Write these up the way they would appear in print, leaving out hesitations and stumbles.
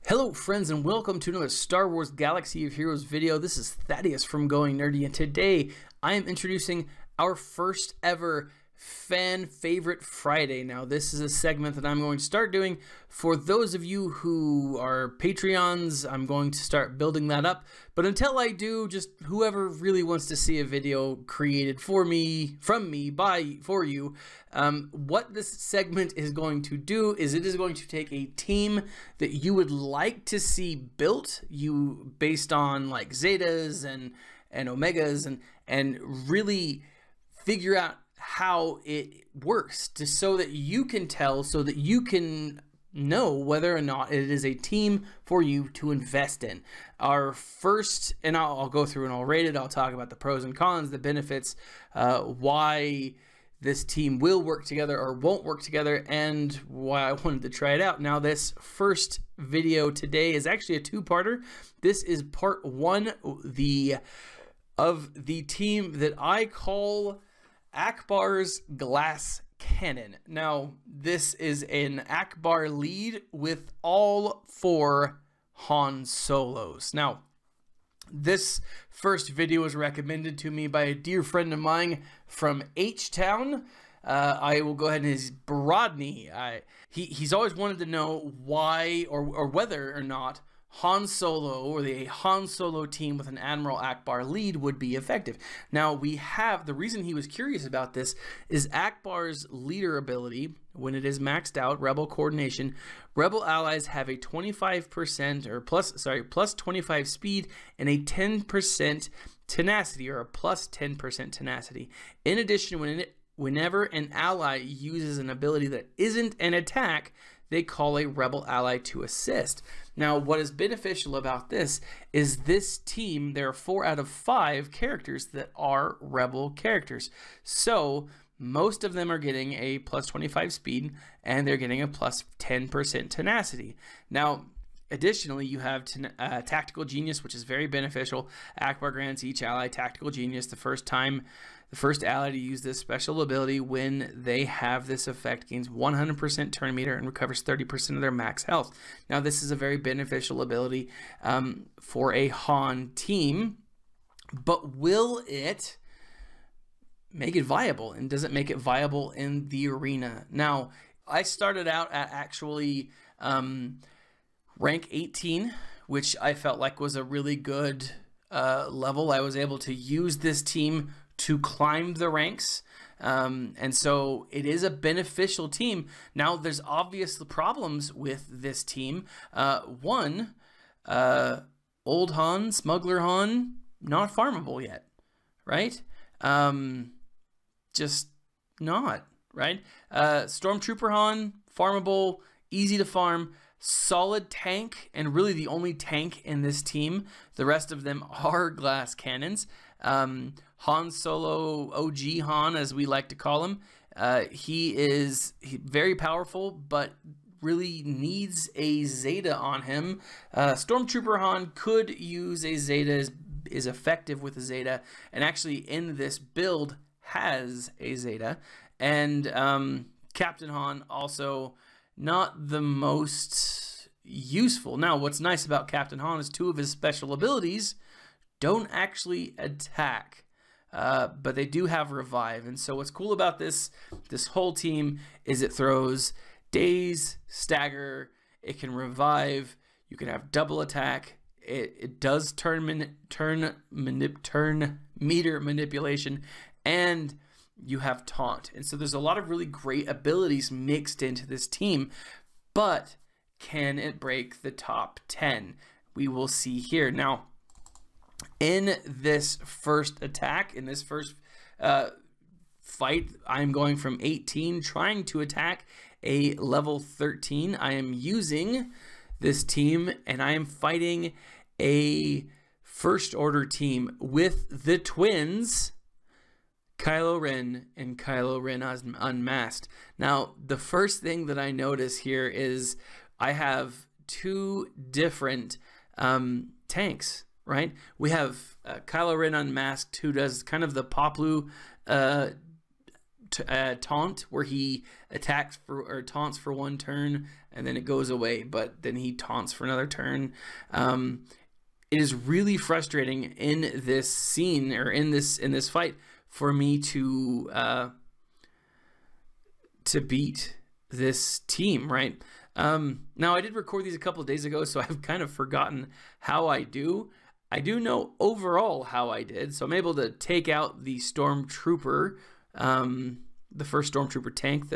Hello friends and welcome to another Star Wars Galaxy of Heroes video. This is Thaddeus from Going Nerdy, and today I am introducing our first ever Fan Favorite Friday. Now this is a segment that I'm going to start doing for those of you who are Patreons. I'm going to start building that up, but until I do, just whoever really wants to see a video created for me, from me, for you, what this segment is going to do is it is going to take a team that you would like to see built, based on like zetas and omegas, and really figure out how it works, just so that you can tell, so that you can know whether or not it is a team for you to invest in. Our first, and I'll go through and I'll rate it. I'll talk about the pros and cons, the benefits, why this team will work together or won't work together, and why I wanted to try it out. Now this first video today is actually a two-parter. This is part one of the team that I call Ackbar's Glass Cannon. Now, this is an Ackbar lead with all 4 Han Solos. Now, this first video was recommended to me by a dear friend of mine from H-Town. I will go ahead and his Rodney. He's always wanted to know why or whether or not Han Solo, or the Han Solo team with an Admiral Ackbar lead, would be effective. Now we have, the reason he was curious about this is Ackbar's leader ability, when it is maxed out, Rebel Coordination, Rebel allies have a 25% or plus 25 speed and a 10% tenacity, or a plus 10% tenacity. In addition, whenever an ally uses an ability that isn't an attack, they call a Rebel ally to assist. Now, what is beneficial about this is this team, there are 4 out of 5 characters that are Rebel characters. So most of them are getting a plus 25 speed, and they're getting a plus 10% tenacity. Now, additionally, you have Tactical Genius, which is very beneficial. Ackbar grants each ally Tactical Genius the first ally to use this special ability. When they have this effect, gains 100% turn meter and recovers 30% of their max health. Now, this is a very beneficial ability for a Han team, but will it make it viable? And does it make it viable in the arena? Now, I started out at actually rank 18, which I felt like was a really good level. I was able to use this team to climb the ranks, and so it is a beneficial team. Now, there's obvious problems with this team. One, old Han, Smuggler Han, not farmable yet, right? Just not, right? Stormtrooper Han, farmable, easy to farm, solid tank, and really the only tank in this team. The rest of them are glass cannons. Han Solo, OG Han, as we like to call him, he is very powerful, but really needs a Zeta on him. Stormtrooper Han could use a Zeta, is effective with a Zeta, and actually in this build has a Zeta. And Captain Han also not the most useful. Now, what's nice about Captain Han is 2 of his special abilities don't actually attack, but they do have revive. And so what's cool about this whole team is it throws daze, stagger, it can revive, you can have double attack, it does turn meter manipulation, and you have taunt. And so there's a lot of really great abilities mixed into this team, but can it break the top 10? We will see here. Now, in this first attack, in this first fight, I'm going from 18, trying to attack a level 13. I am using this team, and I am fighting a First Order team with the twins, Kylo Ren and Kylo Ren Unmasked. Now, the first thing that I notice here is I have 2 different tanks, right? We have Kylo Ren Unmasked, who does kind of the Poplu taunt where he attacks for or taunts for one turn and then it goes away, but then he taunts for another turn. It is really frustrating in this scene or in this fight for me to beat this team, right? Now I did record these a couple of days ago, so I've kind of forgotten how I do. I do know overall how I did, so I'm able to take out the Stormtrooper, the first Stormtrooper tank.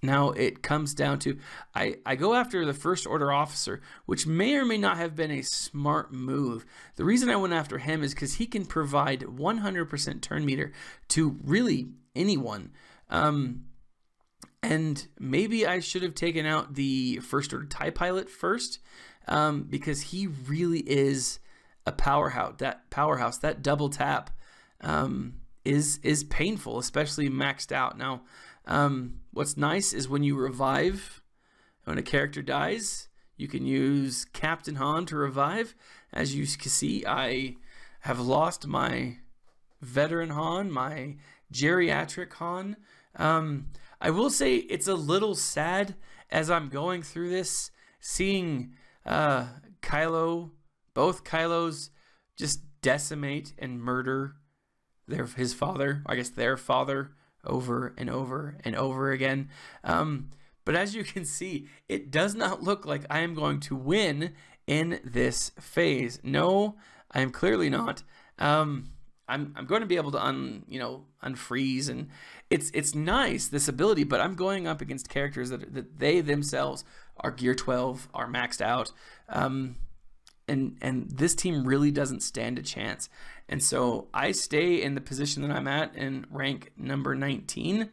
Now it comes down to, I go after the First Order officer, which may or may not have been a smart move. The reason I went after him is because he can provide 100% turn meter to really anyone. And maybe I should have taken out the First Order TIE Pilot first, because he really is a powerhouse. That double tap is painful, especially maxed out. Now, what's nice is when you revive, when a character dies, you can use Captain Han to revive. As you can see, I have lost my veteran Han, my geriatric Han. I will say it's a little sad as I'm going through this, seeing Kylo, both Kylos just decimate and murder his father, I guess their father, over and over and over again. But as you can see, it does not look like I am going to win in this phase. No, I am clearly not. I'm going to be able to unfreeze, and it's nice, this ability, but I'm going up against characters that they themselves are gear 12, are maxed out, and this team really doesn't stand a chance. And so I stay in the position that I'm at in rank number 19.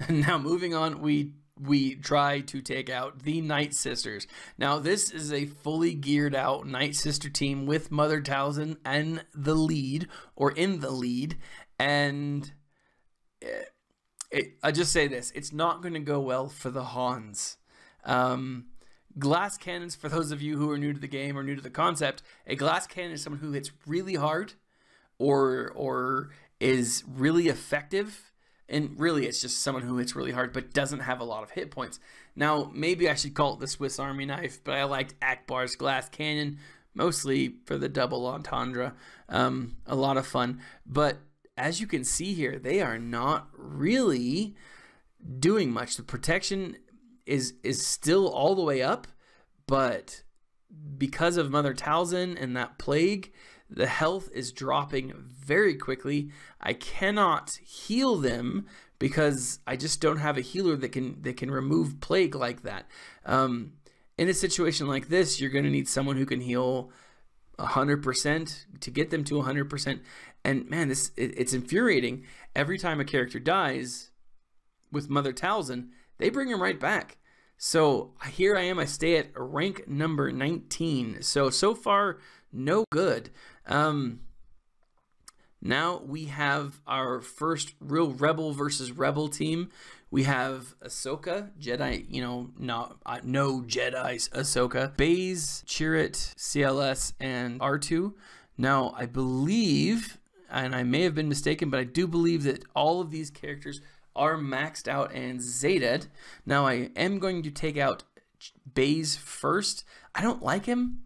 And now moving on, we try to take out the Nightsisters. Now this is a fully geared out Nightsister team with Mother Talzin and the lead, or in the lead, and I just say this, it's not going to go well for the Hans. Glass cannons, for those of you who are new to the game or new to the concept, a glass cannon is someone who hits really hard or is really effective. And really, it's just someone who hits really hard but doesn't have a lot of hit points. Now, maybe I should call it the Swiss Army knife, but I liked Ackbar's glass cannon, mostly for the double entendre. A lot of fun. But as you can see here, they are not really doing much. The protection is still all the way up, but because of Mother Talzin and that plague, the health is dropping very quickly. I cannot heal them because I just don't have a healer that can remove plague like that. In a situation like this, you're going to need someone who can heal 100% to get them to 100%. And man, it's infuriating. Every time a character dies with Mother Talzin, they bring him right back. So here I am, I stay at rank number 19. So far, no good. Now we have our first real Rebel versus Rebel team. We have Ahsoka, Jedi, no Jedi's Ahsoka, Baze, Chirrut, CLS, and R2. Now I believe, and I may have been mistaken, but I do believe that all of these characters are maxed out and Zeta'd. Now I am going to take out Baze first. I don't like him.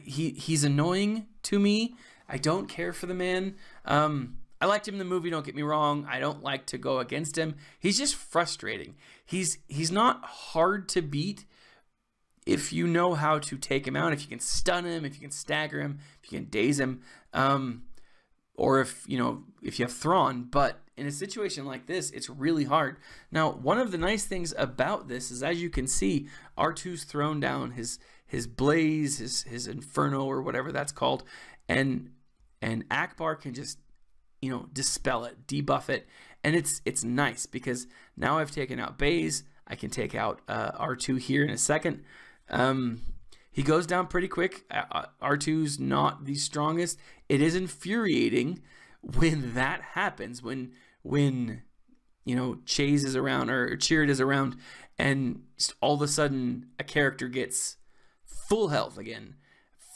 He's annoying to me. I don't care for the man. I liked him in the movie, don't get me wrong. I don't like to go against him. He's just frustrating. He's not hard to beat if you know how to take him out, if you can stun him, if you can stagger him, if you can daze him, or if you have Thrawn. But in a situation like this, it's really hard. Now, one of the nice things about this is, as you can see, R2's thrown down his blaze, his inferno, or whatever that's called, and Ackbar can just dispel it, debuff it, and it's nice because now I've taken out Baze. I can take out R2 here in a second. He goes down pretty quick. R2's not the strongest. It is infuriating when that happens, when Chase is around or Chirrut is around, and just all of a sudden a character gets full health again.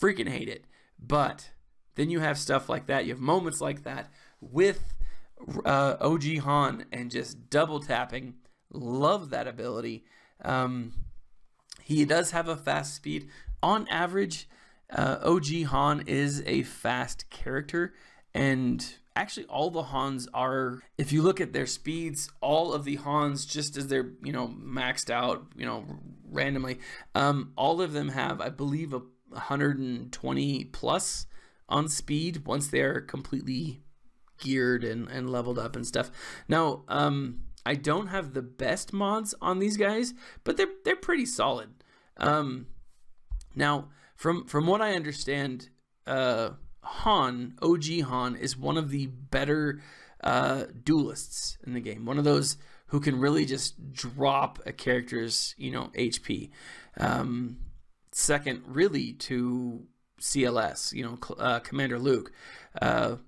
Freaking hate it. But then you have stuff like that. You have moments like that with OG Han and just double tapping. Love that ability. He does have a fast speed. On average, OG Han is a fast character, and actually all the Hans are, if you look at their speeds, all of the Hans, just as they're, maxed out, randomly, all of them have, I believe, 120 plus on speed once they're completely geared and leveled up and stuff. Now, I don't have the best mods on these guys, but they're pretty solid. Now, from what I understand, Han, OG Han, is one of the better duelists in the game. One of those who can really just drop a character's, HP. Second, really, to CLS, Commander Luke. I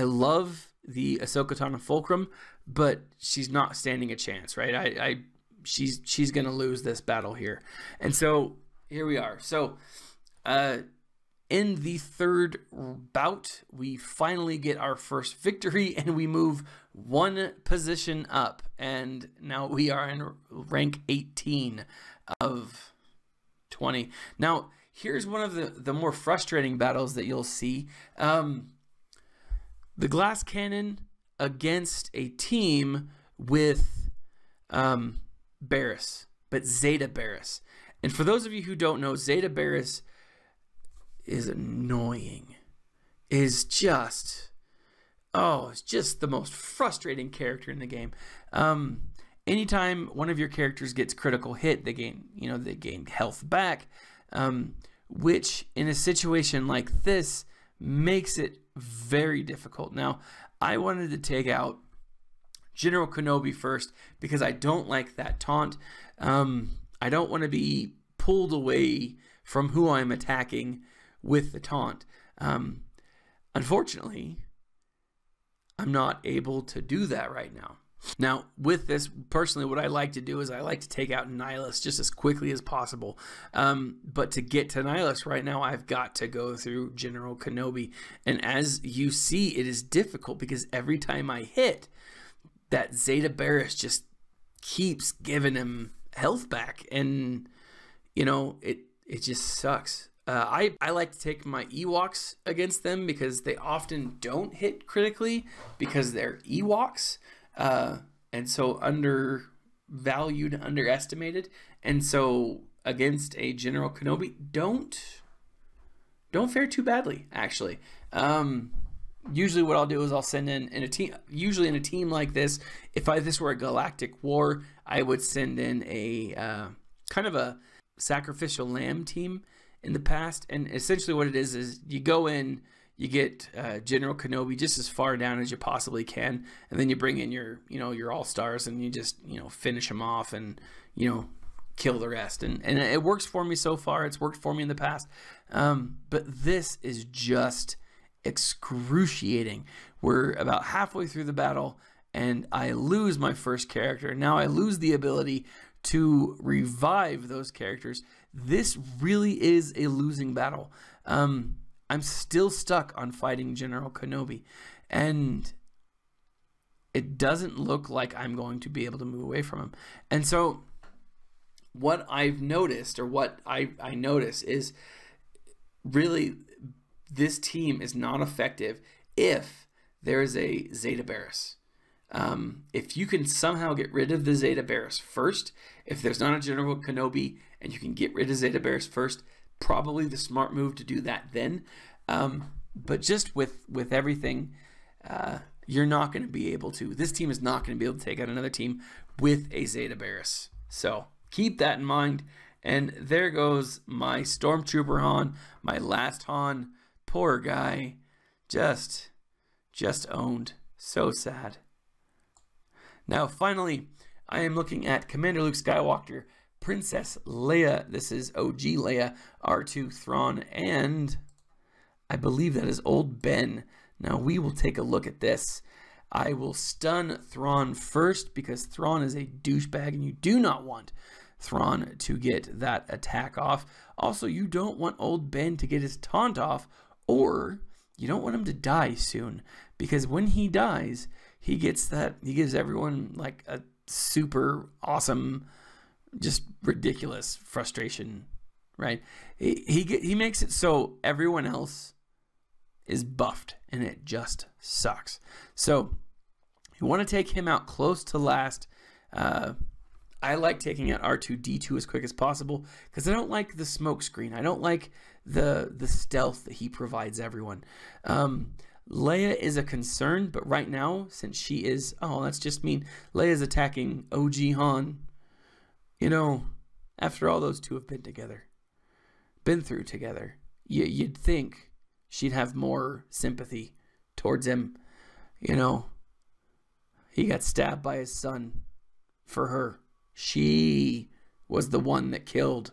love the Ahsoka Tano Fulcrum, but she's not standing a chance, right? She's gonna lose this battle here, and so here we are. So, in the third bout, we finally get our first victory, and we move one position up, and now we are in rank 18 of 20. Now, here's one of the more frustrating battles that you'll see. The glass cannon against a team with Beerus, but Zeta Beerus. And for those of you who don't know, Zeta Beerus is annoying. It's just the most frustrating character in the game. Anytime one of your characters gets critical hit, they gain health back, which in a situation like this makes it very difficult. Now, I wanted to take out General Kenobi first because I don't like that taunt. I don't want to be pulled away from who I'm attacking with the taunt. Unfortunately, I'm not able to do that right now. Now, with this, personally, what I like to do is I like to take out Nihilus just as quickly as possible. But to get to Nihilus right now, I've got to go through General Kenobi. And as you see, it is difficult because every time I hit, that Zeta Beerus just keeps giving him health back. And, it just sucks. I like to take my Ewoks against them because they often don't hit critically because they're Ewoks. And so undervalued, underestimated. And so against a General Kenobi, don't fare too badly, actually. Usually what I'll do is I'll send in a team, usually in a team like this, if this were a galactic war, I would send in a kind of a sacrificial lamb team in the past. And essentially what it is you go in, you get General Kenobi just as far down as you possibly can, and then you bring in your all-stars and you just, finish them off and, kill the rest. And it works for me so far. It's worked for me in the past. But this is just excruciating. We're about halfway through the battle, and I lose my first character. Now I lose the ability to revive those characters. This really is a losing battle. I'm still stuck on fighting General Kenobi, and it doesn't look like I'm going to be able to move away from him. And so what I've noticed, or what I notice, is really this team is not effective if there is a Zeta Beerus. If you can somehow get rid of the Zeta Beerus first, if there's not a General Kenobi and you can get rid of Zeta Beerus first, probably the smart move to do that then. But just with everything, you're not going to be able to. This team is not going to be able to take out another team with a Zeta Beerus. So keep that in mind. And there goes my Stormtrooper Han, my last Han. Poor guy. Just owned. So sad. Now, finally, I am looking at Commander Luke Skywalker, Princess Leia. This is OG Leia, R2 Thrawn, and I believe that is Old Ben. Now, we will take a look at this. I will stun Thrawn first because Thrawn is a douchebag, and you do not want Thrawn to get that attack off. Also, you don't want Old Ben to get his taunt off, or you don't want him to die soon, because when he dies, he gives everyone like a super awesome, just ridiculous frustration, right? He makes it so everyone else is buffed, and it just sucks. So you want to take him out close to last. I like taking out R2-D2 as quick as possible because I don't like the smoke screen. I don't like the stealth that he provides everyone. Leia is a concern, but right now, since she is, oh, that's just mean. Leia's attacking OG Han. You know, after all those two have been together, been through together, you'd think she'd have more sympathy towards him. You know, he got stabbed by his son for her. She was the one that killed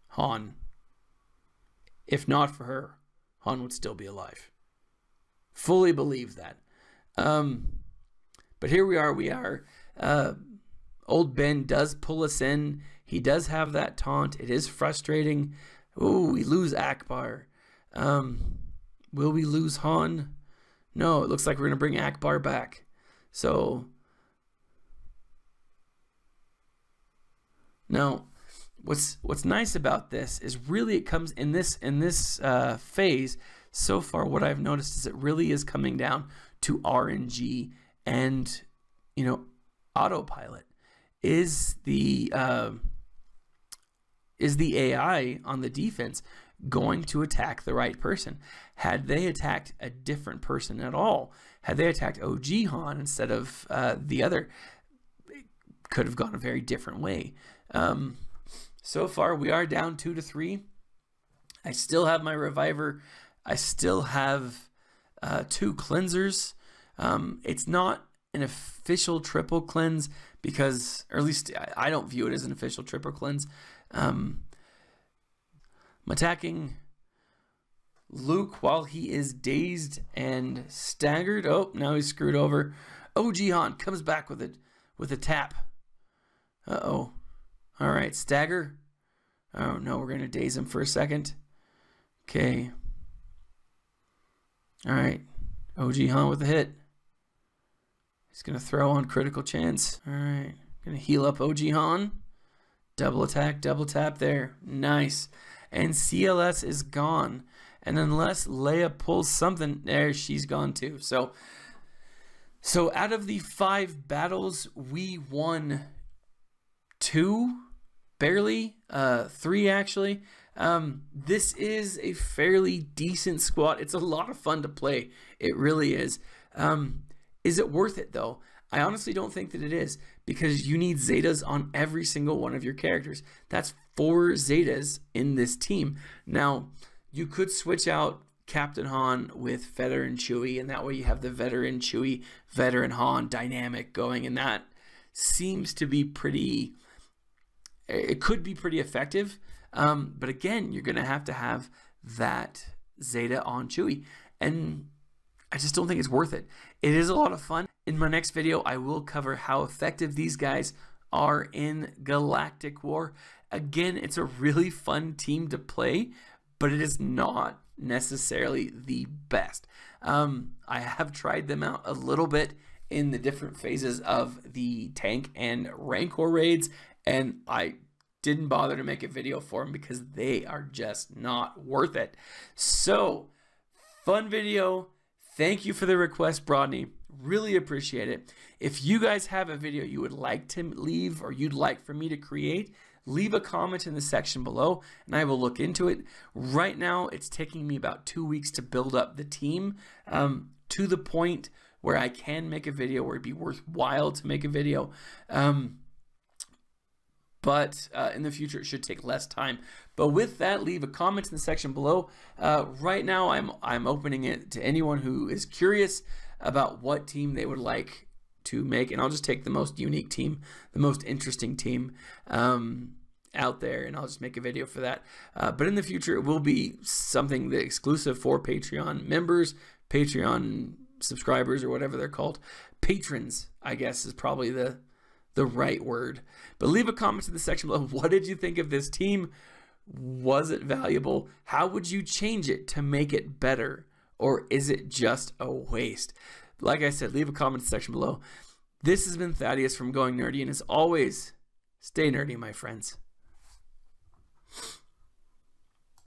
Han. If not for her, Han would still be alive. Fully believe that. But here we are. Old Ben does pull us in. He does have that taunt. It is frustrating. Ooh, we lose Ackbar. Will we lose Han? No, it looks like we're going to bring Ackbar back. So, now, what's nice about this is really it comes in this phase. So far, what I've noticed is it really is coming down to RNG and, you know, autopilot. Is the AI on the defense going to attack the right person? Had they attacked a different person at all, had they attacked OG Han instead of the other, it could have gone a very different way. So far, we are down 2-3. I still have my reviver. I still have 2 cleansers. It's not an official triple cleanse because, or at least I don't view it as an official triple cleanse. I'm attacking Luke while he is dazed and staggered. Oh, now he's screwed over. OG Han comes back with a tap. Uh-oh. All right, stagger. Oh, no, we're going to daze him for a second. Okay. All right, OG Han with a hit. He's going to throw on critical chance. All right, going to heal up OG Han. Double attack, double tap there. Nice. And CLS is gone. And unless Leia pulls something, there, she's gone too. So out of the 5 battles, we won 2, barely, 3 actually. This is a fairly decent squad. It's a lot of fun to play. It really is. Is it worth it though? I honestly don't think that it is, because you need Zetas on every single one of your characters. That's 4 Zetas in this team. Now, you could switch out Captain Han with Veteran Chewie, and that way you have the Veteran Chewie, Veteran Han dynamic going, and that seems to be pretty, it could be pretty effective. But again, you're going to have that Zeta on Chewie, and I just don't think it's worth it. It is a lot of fun. In my next video, I will cover how effective these guys are in Galactic War. Again, it's a really fun team to play, but it is not necessarily the best. I have tried them out a little bit in the different phases of the tank and Rancor raids, and I didn't bother to make a video for them because they are just not worth it. So, fun video. Thank you for the request, Brodney. Really appreciate it. If you guys have a video you would like to leave or you'd like for me to create, leave a comment in the section below and I will look into it. Right now, it's taking me about 2 weeks to build up the team to the point where I can make a video, where it'd be worthwhile to make a video. But in the future, it should take less time. But with that, leave a comment in the section below. Right now, I'm opening it to anyone who is curious about what team they would like to make, and I'll just take the most unique team, the most interesting team out there, and I'll just make a video for that. But in the future, it will be something that exclusive for Patreon members, Patreon subscribers, or whatever they're called. Patrons, I guess, is probably the right word. But leave a comment in the section below. What did you think of this team? Was it valuable? How would you change it to make it better? Or is it just a waste? Like I said, leave a comment section below. This has been Thaddeus from Going Nerdy, and as always, stay nerdy, my friends.